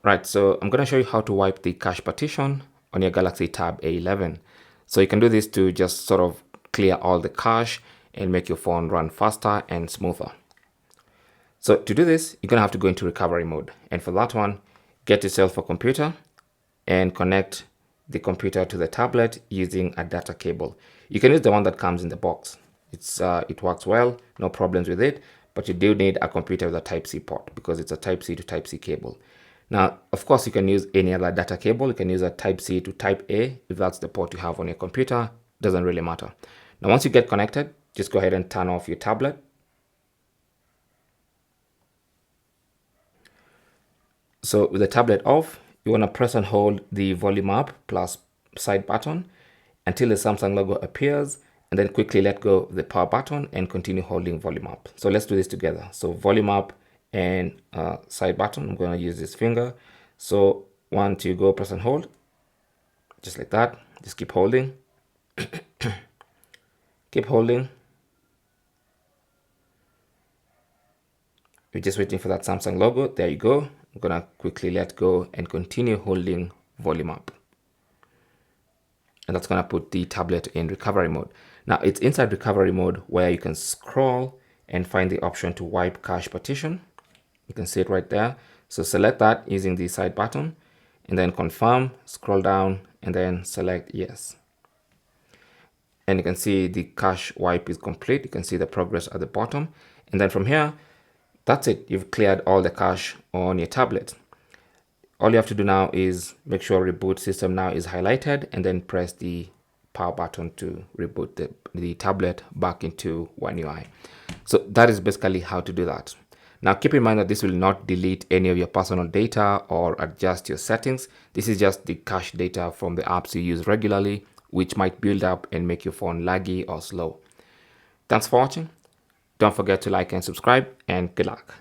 Right, so I'm going to show you how to wipe the cache partition on your Galaxy Tab A11. So you can do this to just sort of clear all the cache and make your phone run faster and smoother. So to do this, you're going to have to go into recovery mode. And for that one, get yourself a computer and connect the computer to the tablet using a data cable. You can use the one that comes in the box. It works well, no problems with it, but you do need a computer with a Type-C port because it's a Type-C to Type-C cable. Now, of course, you can use any other data cable. You can use a Type-C to Type-A if that's the port you have on your computer. Doesn't really matter. Now, once you get connected, just go ahead and turn off your tablet. So with the tablet off, you want to press and hold the volume up plus side button until the Samsung logo appears, and then quickly let go of the power button and continue holding volume up. So let's do this together. So volume up and side button. I'm going to use this finger. So 1, 2, go, press and hold. Just like that. Just keep holding. Keep holding. We're just waiting for that Samsung logo. There you go. I'm going to quickly let go and continue holding volume up. And that's going to put the tablet in recovery mode. Now it's inside recovery mode where you can scroll and find the option to wipe cache partition. You can see it right there. So select that using the side button and then confirm, scroll down and then select yes. And you can see the cache wipe is complete. You can see the progress at the bottom. And then from here, that's it. You've cleared all the cache on your tablet. All you have to do now is make sure reboot system now is highlighted and then press the power button to reboot the tablet back into One UI. So that is basically how to do that. Now keep in mind that this will not delete any of your personal data or adjust your settings. This is just the cache data from the apps you use regularly, which might build up and make your phone laggy or slow. Thanks for watching. Don't forget to like and subscribe, and good luck.